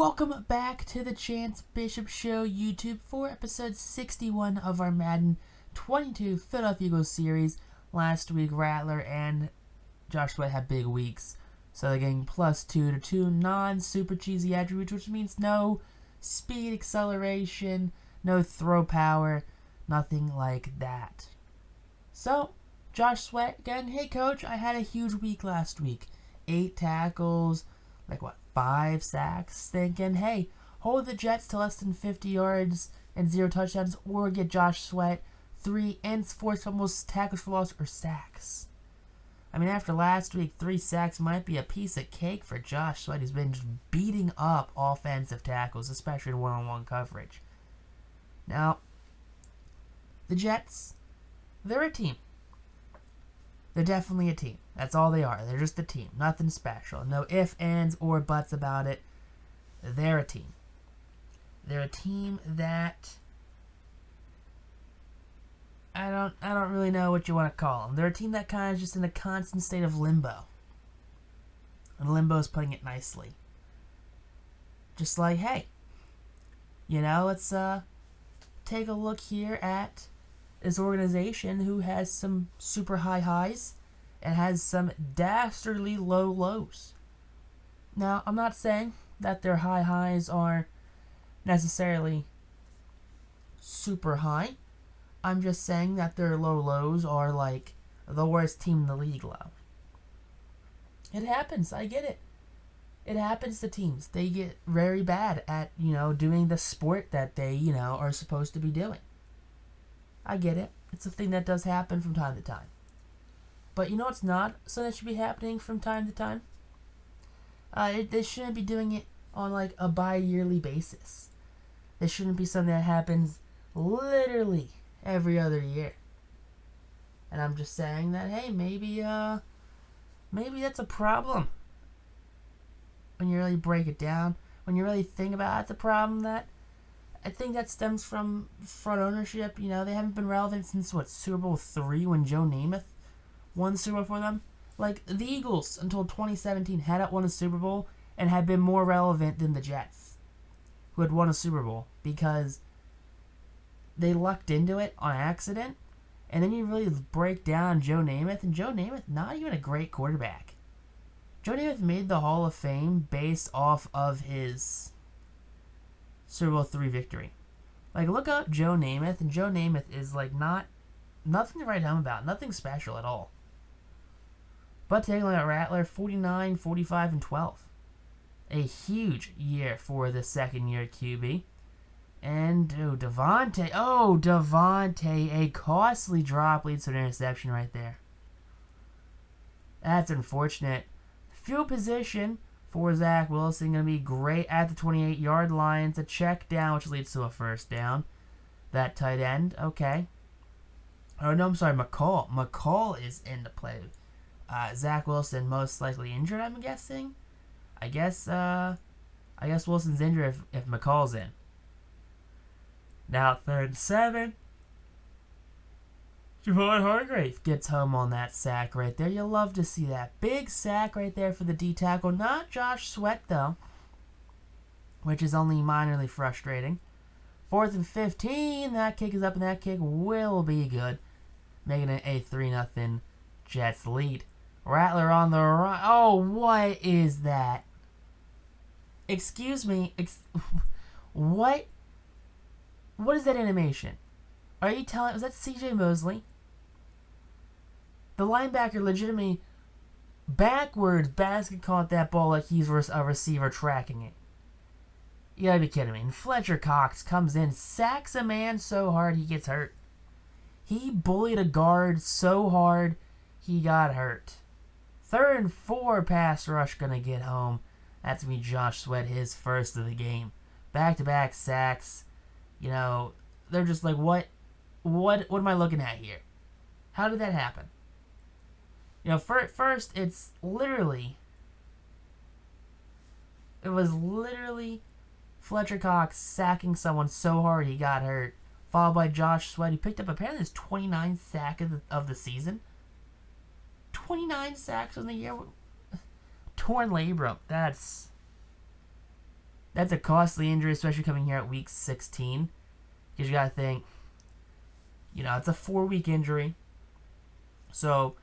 Welcome back to the Chance Bishop Show YouTube for episode 61 of our Madden 22 Philadelphia Eagles series. Last week, Rattler and Josh Sweat had big weeks, so they're getting +2 to 2 non-super cheesy attributes, which means no speed acceleration, no throw power, nothing like that. So, Josh Sweat again, hey coach, I had a huge week last week. 8 tackles, 5 sacks, thinking, hey, hold the Jets to less than 50 yards and 0 touchdowns, or get Josh Sweat 3 forced fumbles, tackles for loss, or sacks. I mean, after last week, 3 sacks might be a piece of cake for Josh Sweat, who's been just beating up offensive tackles, especially in one-on-one coverage. Now, the Jets, they're a team. They're definitely a team. That's all they are. They're just a team. Nothing special. No ifs, ands, or buts about it. They're a team. They're a team that I don't really know what you want to call them. They're a team that kind of just in a constant state of limbo. And limbo is putting it nicely. Just like, hey, let's take a look here at this organization who has some super high highs and has some dastardly low lows. Now, I'm not saying that their high highs are necessarily super high. I'm just saying that their low lows are like the worst team in the league low. It happens. I get it. It happens to teams. They get very bad at, doing the sport that they, are supposed to be doing. I get it. It's a thing that does happen from time to time. But it's not something that should be happening from time to time. They shouldn't be doing it on a bi-yearly basis. This shouldn't be something that happens literally every other year. And I'm just saying that, hey, maybe that's a problem. When you really break it down, when you really think about it, it's a problem that I think that stems from front ownership. They haven't been relevant since, Super Bowl III when Joe Namath won the Super Bowl for them? The Eagles, until 2017, hadn't won a Super Bowl and had been more relevant than the Jets, who had won a Super Bowl, because they lucked into it on accident. And then you really break down Joe Namath, and Joe Namath, not even a great quarterback. Joe Namath made the Hall of Fame based off of his Super Bowl III victory. Look up Joe Namath, and Joe Namath is nothing to write home about, nothing special at all. But taking a look at Rattler, 49, 45, and 12. A huge year for the second-year QB. And, Devontae, a costly drop leads to an interception right there. That's unfortunate. Field position for Zach Wilson going to be great at the 28-yard line. It's a check down, which leads to a first down. That tight end, okay. Oh, no, I'm sorry, McCall. McCall is in the play. Zach Wilson most likely injured, I'm guessing. I guess Wilson's injured if McCall's in. Now 3rd and 7. Javon Hargrave gets home on that sack right there. You'll love to see that. Big sack right there for the D-tackle. Not Josh Sweat, though, which is only minorly frustrating. 4th and 15. That kick is up, and that kick will be good, making it a 3-0 Jets lead. Rattler on the run. Oh, what is that? Excuse me. What? What is that animation? Are you telling... Was that C.J. Mosley? The linebacker legitimately backwards basket caught that ball like he's a receiver tracking it. You gotta be kidding me. And Fletcher Cox comes in, sacks a man so hard he gets hurt. He bullied a guard so hard he got hurt. 3rd and 4 pass rush gonna get home. That's gonna be Josh Sweat, his first of the game. Back-to-back sacks. They're just like, what am I looking at here? How did that happen? First, it was literally Fletcher Cox sacking someone so hard he got hurt, followed by Josh Sweat, who picked up apparently his 29th sack of the season. 29 sacks in the year. Torn labrum. That's That's a costly injury, especially coming here at week 16. Because you got to think, it's a 4-week injury. So,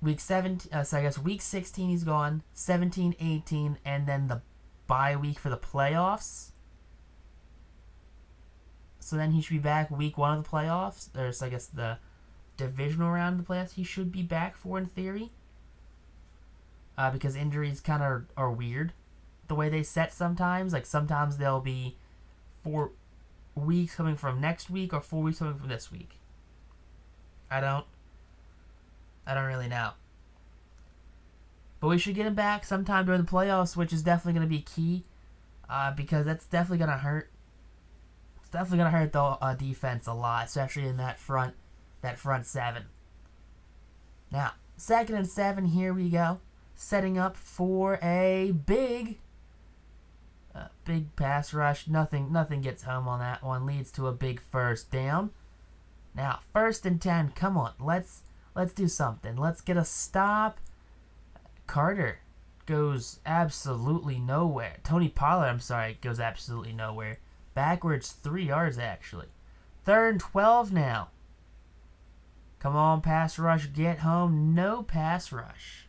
week 17, so I guess week 16 he's gone, 17, 18, and then the bye week for the playoffs. So then he should be back week 1 of the playoffs. There's, I guess, the divisional round of the playoffs he should be back for in theory. Because injuries kind of are weird the way they set sometimes. Like sometimes they'll be 4 weeks coming from next week or 4 weeks coming from this week. I don't really know. But we should get him back sometime during the playoffs, which is definitely going to be key. Because that's definitely going to hurt. It's definitely going to hurt the defense a lot, especially in that front 7. Now, 2nd and 7, here we go. Setting up for a big pass rush. Nothing gets home on that one. Leads to a big first down. Now, 1st and 10. Come on, let's do something. Let's get a stop. Carter goes absolutely nowhere. Tony Pollard, goes absolutely nowhere. Backwards 3 yards actually. 3rd and 12 now. Come on, pass rush, get home. No pass rush.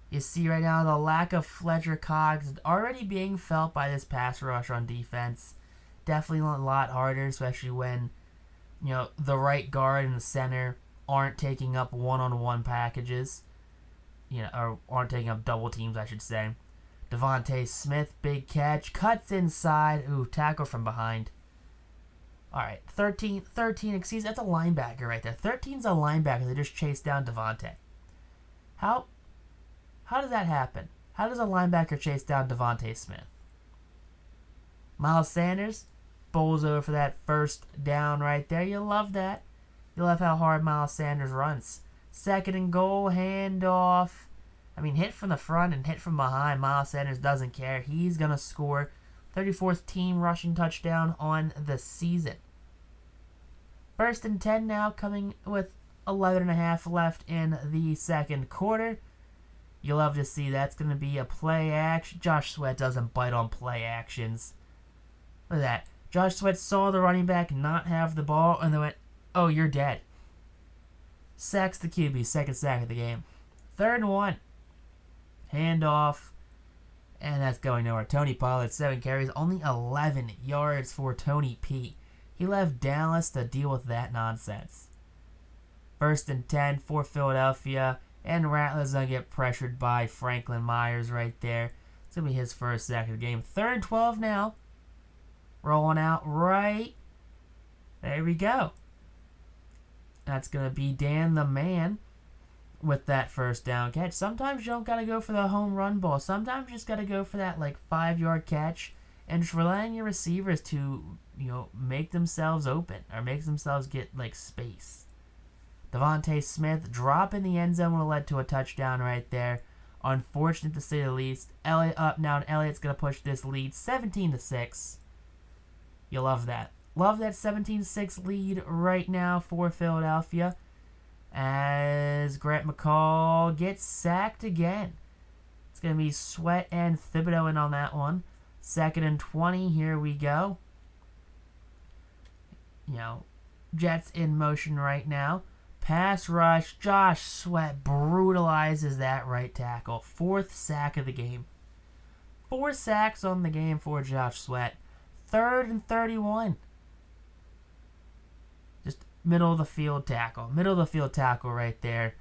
You see right now the lack of Fletcher Cox already being felt by this pass rush on defense. Definitely a lot harder, especially when, the right guard and the center aren't taking up one-on-one packages. Or aren't taking up double teams, I should say. Devontae Smith, big catch, cuts inside. Ooh, tackle from behind. All right, 13, excuse me, that's a linebacker right there. 13's a linebacker. They just chased down Devontae. How does that happen? How does a linebacker chase down Devontae Smith? Miles Sanders bowls over for that first down right there. You love that. You love how hard Miles Sanders runs. 2nd and goal, handoff. Hit from the front and hit from behind. Miles Sanders doesn't care. He's going to score. 34th team rushing touchdown on the season. 1st and 10 now, coming with 11.5 left in the 2nd quarter. You love to see that's going to be a play action. Josh Sweat doesn't bite on play actions. Look at that. Josh Sweat saw the running back not have the ball, and they went, oh, you're dead. Sacks the QB, 2nd sack of the game. 3rd and 1. Handoff. And that's going nowhere. Tony Pollard, 7 carries, only 11 yards for Tony P. He left Dallas to deal with that nonsense. 1st and 10 for Philadelphia. And Rattler's going to get pressured by Franklin Myers right there. It's going to be his first sack of the game. 3rd and 12 now. Rolling out right. There we go. That's going to be Dan the Man with that first down catch. Sometimes you don't got to go for the home run ball. Sometimes you just got to go for that 5-yard catch and just relying on your receivers to, make themselves open or make themselves get space. Devontae Smith drop in the end zone would have led to a touchdown right there. Unfortunate to say the least. Elliott up now, and Elliott's going to push this lead 17-6. You love that. Love that 17-6 lead right now for Philadelphia as Grant McCall gets sacked again. It's going to be Sweat and Thibodeau in on that one. 2nd and 20, here we go. Jets in motion right now. Pass rush, Josh Sweat brutalizes that right tackle. 4th sack of the game. 4 sacks on the game for Josh Sweat. 3rd and 31. Just middle of the field tackle. Middle of the field tackle right there.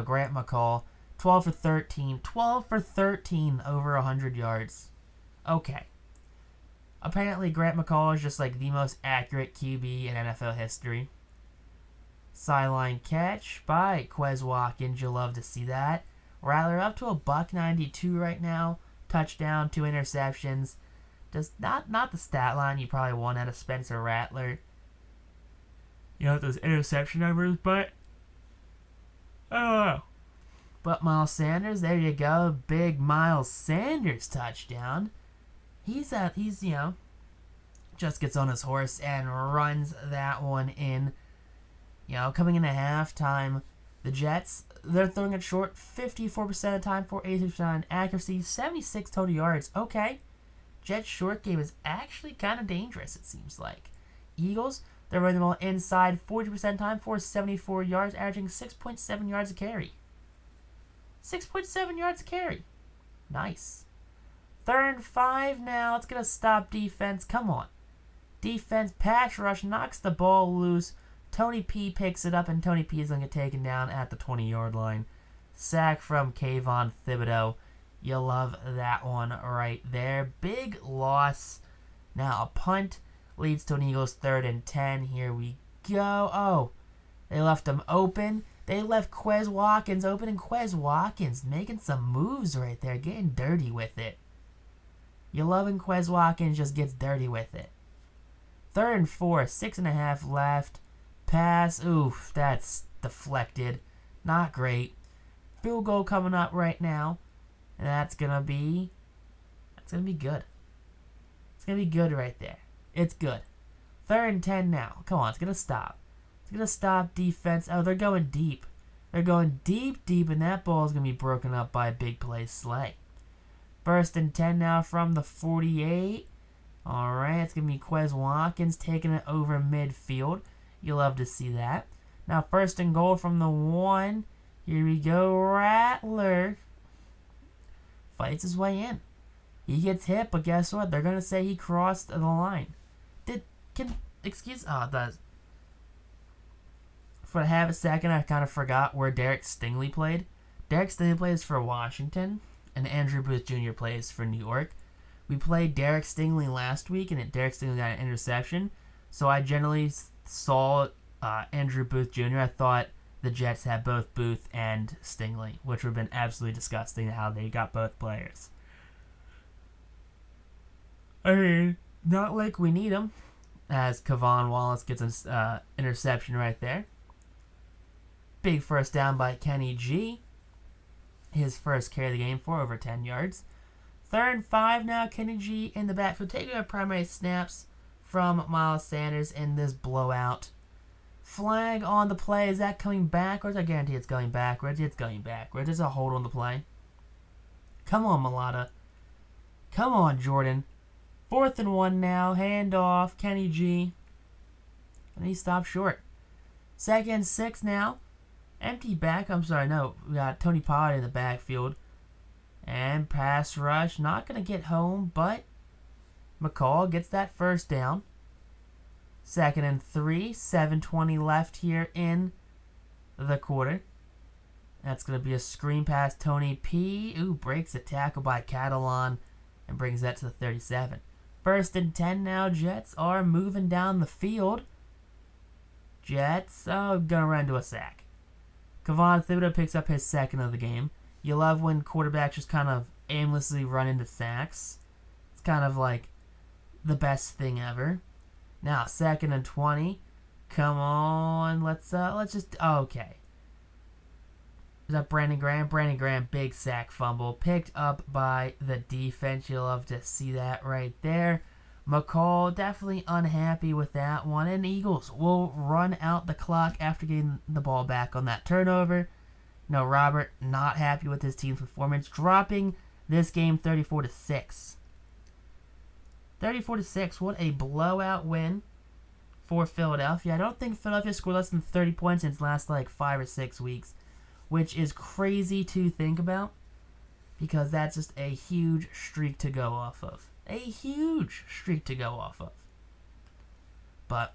Grant McCall. 12 for 13. 12 for 13 over 100 yards. Okay. Apparently Grant McCall is just the most accurate QB in NFL history. Sideline catch by Quez Watkins. You'll love to see that. Rattler up to a $192 right now. Touchdown, 2 interceptions. Just not the stat line you probably want out of Spencer Rattler. Those interception numbers, but I don't know. But Miles Sanders, there you go. Big Miles Sanders touchdown. He's just gets on his horse and runs that one in. Coming into halftime, the Jets, they're throwing it short 54% of the time for 86% accuracy, 76 total yards. Okay. Jets' short game is actually kind of dangerous, it seems like. Eagles, they're running the ball inside 40% time for 74 yards, averaging 6.7 yards a carry. 6.7 yards a carry. Nice. 3rd and 5 now. It's going to stop defense. Come on. Defense, pass rush, knocks the ball loose. Tony P picks it up, and Tony P is going to get taken down at the 20-yard line. Sack from Kayvon Thibodeau. You love that one right there. Big loss. Now a punt leads to an Eagles 3rd and 10. Here we go. Oh, they left him open. They left Quez Watkins open, and Quez Watkins making some moves right there, getting dirty with it. You loving Quez Watkins just gets dirty with it. 3rd and 4, 6.5 left. Pass. Oof, that's deflected. Not great. Field goal coming up right now. And that's gonna be good. It's gonna be good right there. It's good. 3rd and 10 now. Come on, it's gonna stop. It's gonna stop defense. Oh, they're going deep. They're going deep, and that ball is gonna be broken up by a big play Slay. 1st and 10 now from the 48. All right, it's gonna be Quez Watkins taking it over midfield. You love to see that. Now 1st and goal from the 1. Here we go. Rattler fights his way in. He gets hit, but guess what? They're gonna say he crossed the line. For a half a second, I kind of forgot where Derek Stingley played. Derek Stingley plays for Washington, and Andrew Booth Jr. plays for New York. We played Derek Stingley last week, and Derek Stingley got an interception. So I generally saw Andrew Booth Jr. I thought the Jets had both Booth and Stingley, which would have been absolutely disgusting how they got both players. I mean, not like we need them, as Kavon Wallace gets an interception right there. Big first down by Kenny G. His first carry of the game for over 10 yards. 3rd and 5 now. Kenny G in the backfield, taking our primary snaps from Miles Sanders in this blowout. Flag on the play. Is that coming backwards? I guarantee it's going backwards. It's going backwards. There's a hold on the play. Come on, Mulata. Come on, Jordan. 4th and 1 now. Hand off. Kenny G. And he stopped short. 2nd and 6 now. Empty back. I'm sorry, no. We got Tony Pollard in the backfield. And pass rush. Not going to get home, but McCall gets that first down. 2nd and 3. 7:20 left here in the quarter. That's going to be a screen pass. Tony P. Ooh, breaks a tackle by Catalan and brings that to the 37. 1st and 10 now. Jets are moving down the field. Jets, going to run into a sack. Kayvon Thibodeau picks up his 2nd of the game. You love when quarterbacks just kind of aimlessly run into sacks. It's kind of like the best thing ever. Now, 2nd and 20. Come on, let's just, okay. Is that Brandon Graham? Brandon Graham, big sack fumble. Picked up by the defense. You love to see that right there. McCall definitely unhappy with that one. And Eagles will run out the clock after getting the ball back on that turnover. No, Robert not happy with his team's performance, dropping this game 34-6. 34-6. What a blowout win for Philadelphia. I don't think Philadelphia scored less than 30 points in its last 5 or 6 weeks, which is crazy to think about because that's just a huge streak to go off of. A huge streak to go off of. But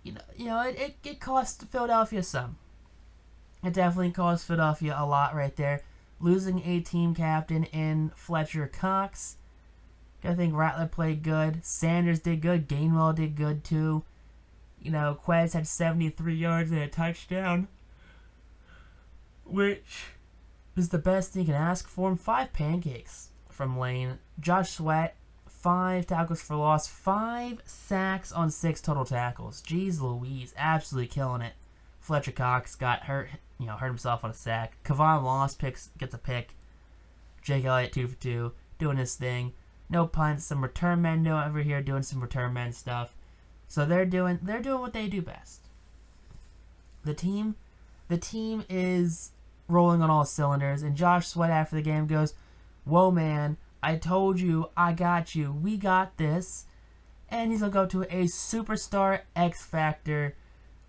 it cost Philadelphia some. It definitely cost Philadelphia a lot right there. Losing a team captain in Fletcher Cox. I think Rattler played good. Sanders did good. Gainwell did good too. Quez had 73 yards and a touchdown, which is the best thing you can ask for him. 5 pancakes from Lane. Josh Sweat, 5 tackles for loss, 5 sacks on 6 total tackles. Jeez Louise, absolutely killing it. Fletcher Cox got hurt, hurt himself on a sack. Kavon Wallace gets a pick. Jake Elliott 2 for 2, doing his thing. No punts. Some return men over here doing some return men stuff. So they're doing what they do best. The team is rolling on all cylinders, and Josh Sweat after the game goes, "Whoa, man, I told you, I got you, we got this. And he's going to go to a Superstar X Factor.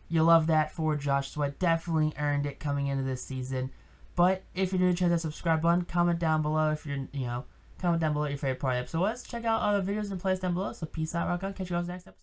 You love that for Josh Sweat. Definitely earned it coming into this season. But if you're new to that subscribe button, comment down below if you're, comment down below what your favorite part of the episode was. Check out other videos and playlists down below. So peace out, rock on. Catch you guys next episode.